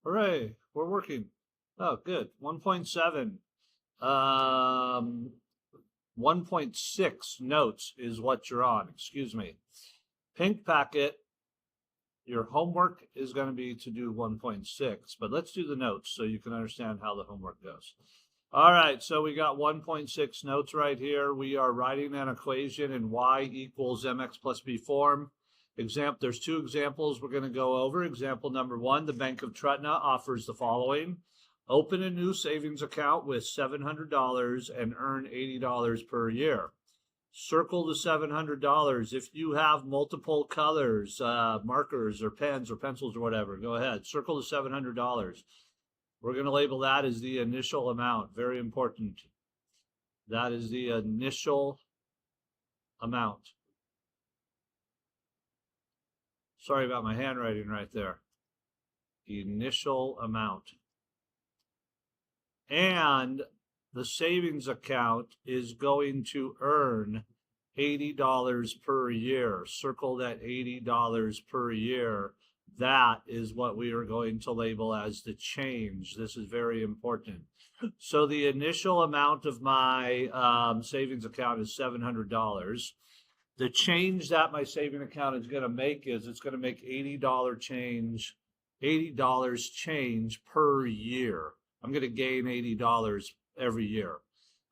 Hooray, we're working. Oh, good. 1.7. Um, 1.6 notes is what you're on. Excuse me. Pink packet, your homework is going to be to do 1.6, but let's do the notes so you can understand how the homework goes. All right, so we got 1.6 notes right here. We are writing an equation in y equals mx plus b form. There's two examples we're going to go over. Example number one, the Bank of Trutna offers the following. Open a new savings account with $700 and earn $80 per year. Circle the $700. If you have multiple colors, markers or pens or pencils or whatever, go ahead. Circle the $700. We're going to label that as the initial amount. Very important. That is the initial amount. Sorry about my handwriting right there. The initial amount. And the savings account is going to earn $80 per year. Circle that $80 per year. That is what we are going to label as the change. This is very important. So the initial amount of my savings account is $700. The change that my saving account is going to make is it's going to make $80 change per year. I'm going to gain $80 every year.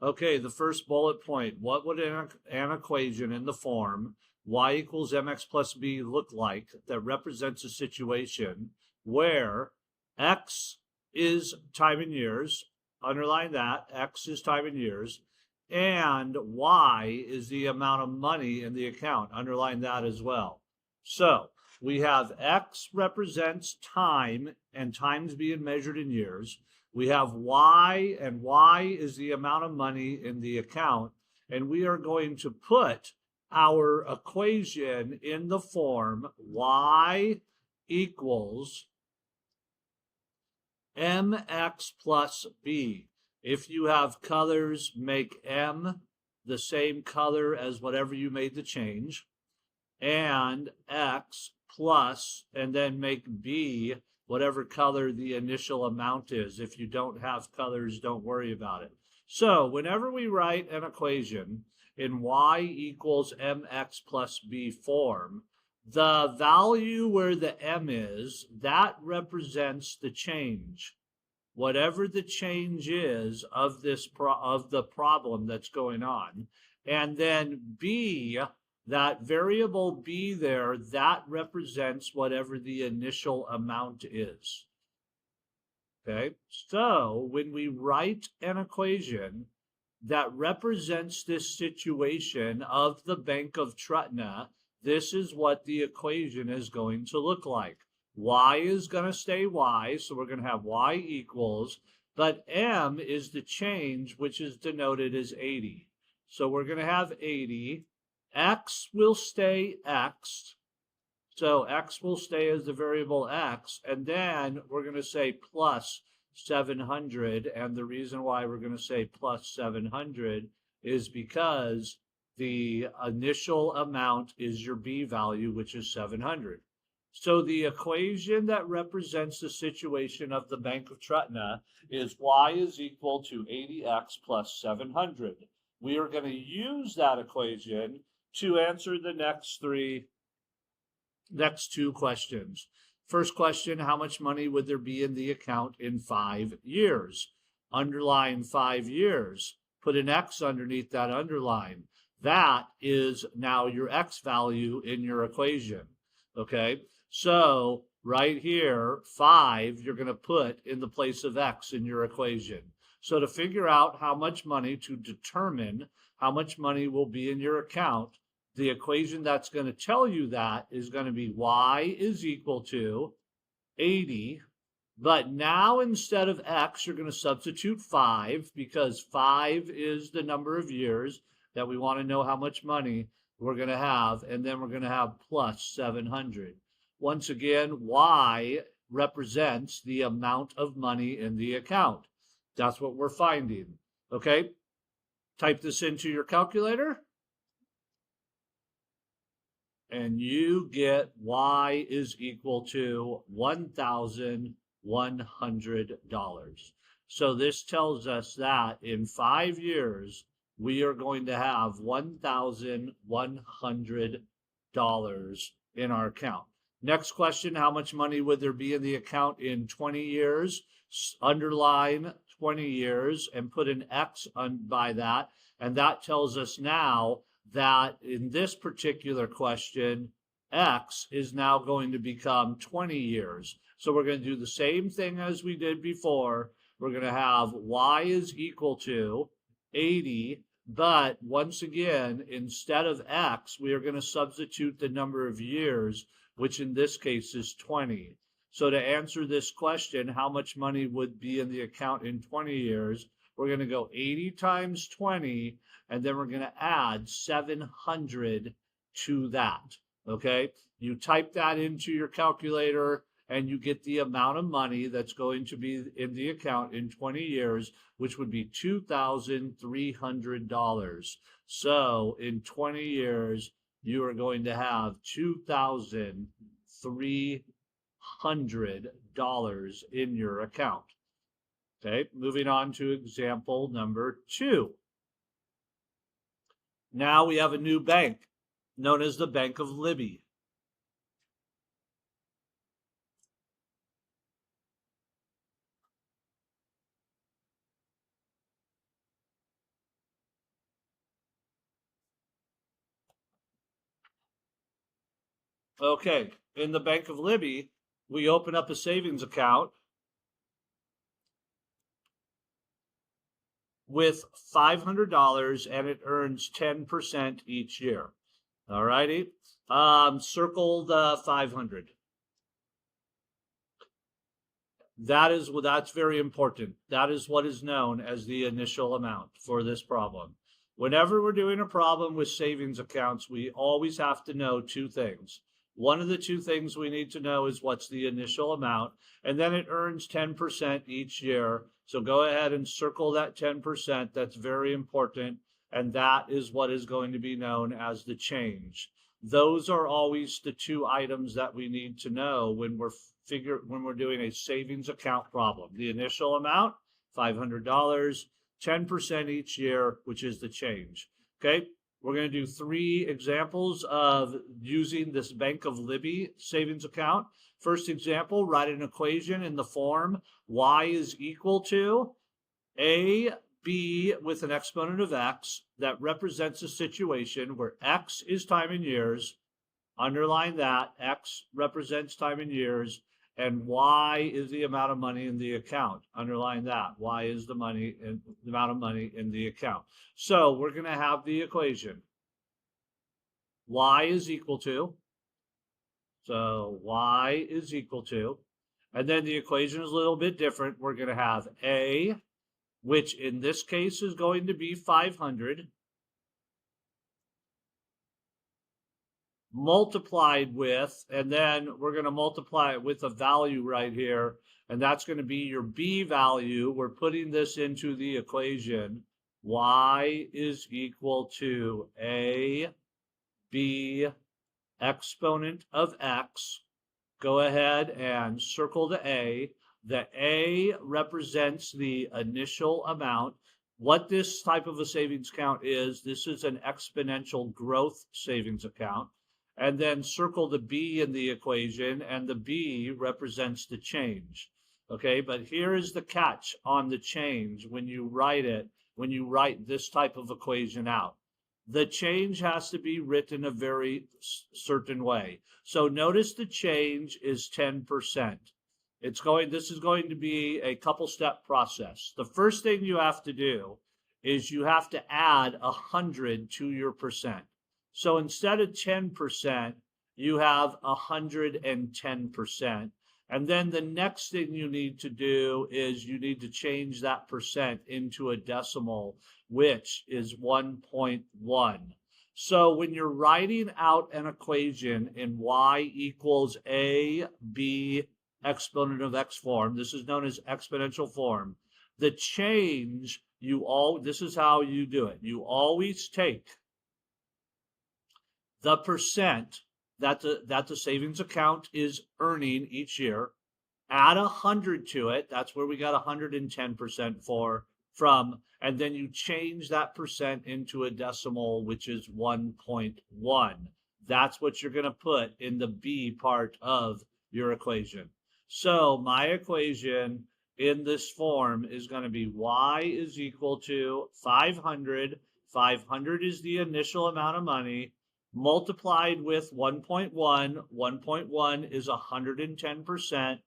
Okay, the first bullet point. What would an equation in the form y equals mx plus b look like that represents a situation where x is time in years, underline that, x is time in years, and y is the amount of money in the account, underline that as well. So we have x represents time, and time's being measured in years. We have y, and y is the amount of money in the account, and we are going to put our equation in the form y equals mx plus b. If you have colors, make m the same color as whatever you made the change, and x plus, and then make b whatever color the initial amount is. If you don't have colors, don't worry about it. So whenever we write an equation in y equals mx plus b form, the value where the m is, that represents the change. Whatever the change is of the problem that's going on. And then b, that variable b there, that represents whatever the initial amount is. Okay, so when we write an equation that represents this situation of the Bank of Trutna, this is what the equation is going to look like. Y is going to stay y, so we're going to have y equals, but m is the change, which is denoted as 80. So we're going to have 80. X will stay x. So x will stay as the variable x, and then we're going to say plus 700, and the reason why we're going to say plus 700 is because the initial amount is your b value, which is 700. So the equation that represents the situation of the Bank of Trutna is y is equal to 80x plus 700. We are going to use that equation to answer the next two questions. First question, how much money would there be in the account in 5 years? Underline 5 years. Put an X underneath that underline. That is now your X value in your equation. Okay, so right here, 5, you're going to put in the place of X in your equation. So to figure out how much money, to determine how much money will be in your account, the equation that's going to tell you that is going to be y is equal to 80. But now instead of x, you're going to substitute 5 because 5 is the number of years that we want to know how much money we're going to have. And then we're going to have plus 700. Once again, y represents the amount of money in the account. That's what we're finding. Okay, type this into your calculator. And you get y is equal to 1,100 $100. So this tells us that in 5 years, we are going to have $1,100 in our account. Next question, how much money would there be in the account in 20 years? Underline 20 years and put an X by that. And that tells us now that in this particular question, X is now going to become 20 years. So we're going to do the same thing as we did before. We're going to have Y is equal to 80, but once again, instead of X, we are going to substitute the number of years, which in this case is 20. So to answer this question, how much money would be in the account in 20 years? We're going to go 80 times 20, and then we're going to add 700 to that. Okay, you type that into your calculator and you get the amount of money that's going to be in the account in 20 years, which would be $2,300. So in 20 years, you are going to have $2,300 in your account. Okay, moving on to example number 2. Now we have a new bank known as the Bank of Libby. Okay, in the Bank of Libby, we open up a savings account with $500 and it earns 10% each year. All righty, circle the 500. That's very important. That is what is known as the initial amount for this problem. Whenever we're doing a problem with savings accounts, we always have to know 2 things. One of the 2 things we need to know is what's the initial amount, and then it earns 10% each year. So go ahead and circle that 10%. That's very important, and that is what is going to be known as the change. Those are always the 2 items that we need to know when we're doing a savings account problem. The initial amount, $500, 10% each year, which is the change. Okay, we're going to do 3 examples of using this Bank of Libby savings account. First example, write an equation in the form y is equal to a b with an exponent of x that represents a situation where x is time in years. Underline that, x represents time in years, and y is the amount of money in the account. Underline that, y is the amount of money in the account. So we're going to have the equation. Y is equal to, so y is equal to, and then the equation is a little bit different. We're going to have a, which in this case is going to be 500, multiplied with, and then we're going to multiply it with a value right here, and that's going to be your b value. We're putting this into the equation. Y is equal to a b exponent of x. Go ahead and circle the A. The A represents the initial amount. What this type of a savings account is, this is an exponential growth savings account. And then circle the B in the equation, and the B represents the change. Okay, but here is the catch on the change when you write it, when you write this type of equation out. The change has to be written a very certain way. So notice the change is 10%. This is going to be a couple step process. The first thing you have to do is you have to add 100 to your percent. So instead of 10%, you have 110%. And then the next thing you need to do is you need to change that percent into a decimal, which is 1.1. So when you're writing out an equation in y equals a b exponent of x form, this is known as exponential form, the change, this is how you do it. You always take the percent that the savings account is earning each year, add 100 to it. That's where we got 110% from, and then you change that percent into a decimal, which is 1.1. That's what you're going to put in the B part of your equation. So my equation in this form is going to be y is equal to 500. 500 is the initial amount of money multiplied with 1.1. 1.1 is 110%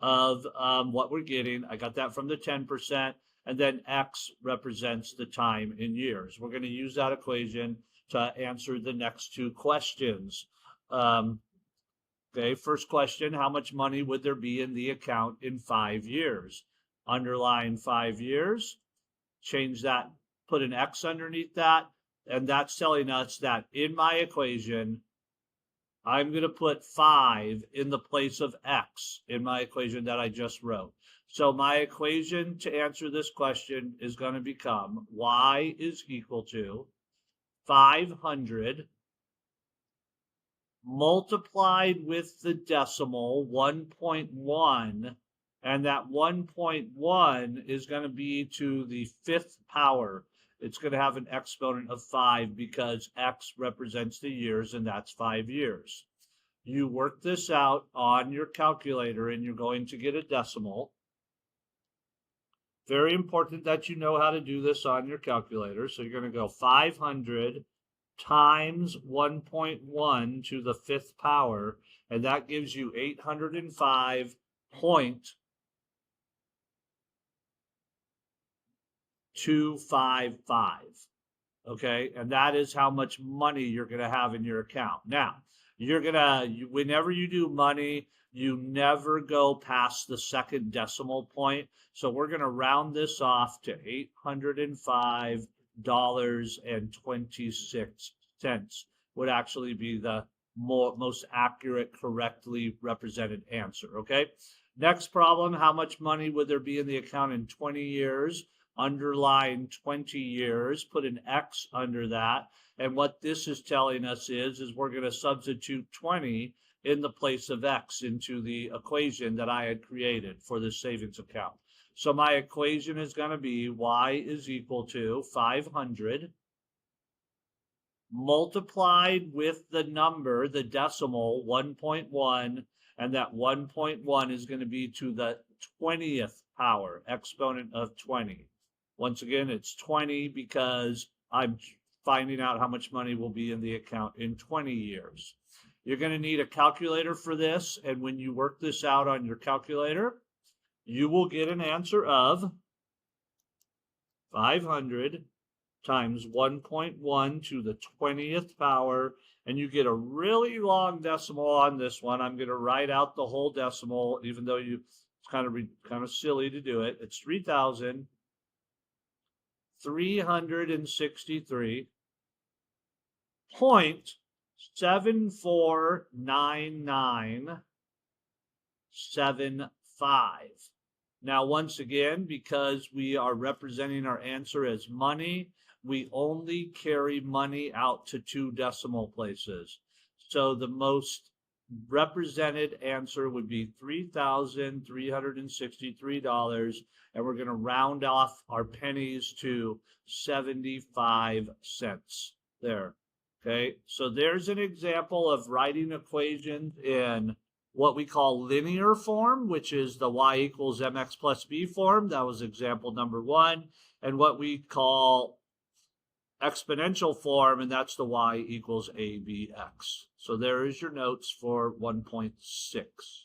of what we're getting. I got that from the 10%. And then X represents the time in years. We're going to use that equation to answer the next two questions. Okay, first question, how much money would there be in the account in 5 years? Underline 5 years, change that, put an X underneath that, and that's telling us that in my equation, I'm going to put 5 in the place of X in my equation that I just wrote. So my equation to answer this question is going to become y is equal to 500 multiplied with the decimal 1.1, and that 1.1 is going to be to the 5th power. It's going to have an exponent of 5 because X represents the years, and that's 5 years. You work this out on your calculator, and you're going to get a decimal. Very important that you know how to do this on your calculator. So you're going to go 500 times 1.1 to the 5th power, and that gives you 805.255. Okay, and that is how much money you're going to have in your account. Now, whenever you do money, you never go past the second decimal point. So we're going to round this off to $805.26 would actually be the most accurate, correctly represented answer. Okay, next problem, how much money would there be in the account in 20 years? Underline 20 years, put an X under that. And what this is telling us is we're going to substitute 20 in the place of X into the equation that I had created for this savings account. So my equation is going to be y is equal to 500 multiplied with the number, the decimal, 1.1, and that 1.1 is going to be to the 20th power, exponent of 20. Once again, it's 20 because I'm finding out how much money will be in the account in 20 years. You're going to need a calculator for this, and when you work this out on your calculator, you will get an answer of 500 times 1.1 to the 20th power, and you get a really long decimal on this one. I'm going to write out the whole decimal, even though it's kind of silly to do it. It's 3,363.749975. Now, once again, because we are representing our answer as money, we only carry money out to 2 decimal places. So the most represented answer would be $3,363, and we're going to round off our pennies to 75 cents there. Okay, so there's an example of writing equations in what we call linear form, which is the y equals mx plus b form. That was example number 1. And what we call exponential form, and that's the y equals abx. So there is your notes for 1.6.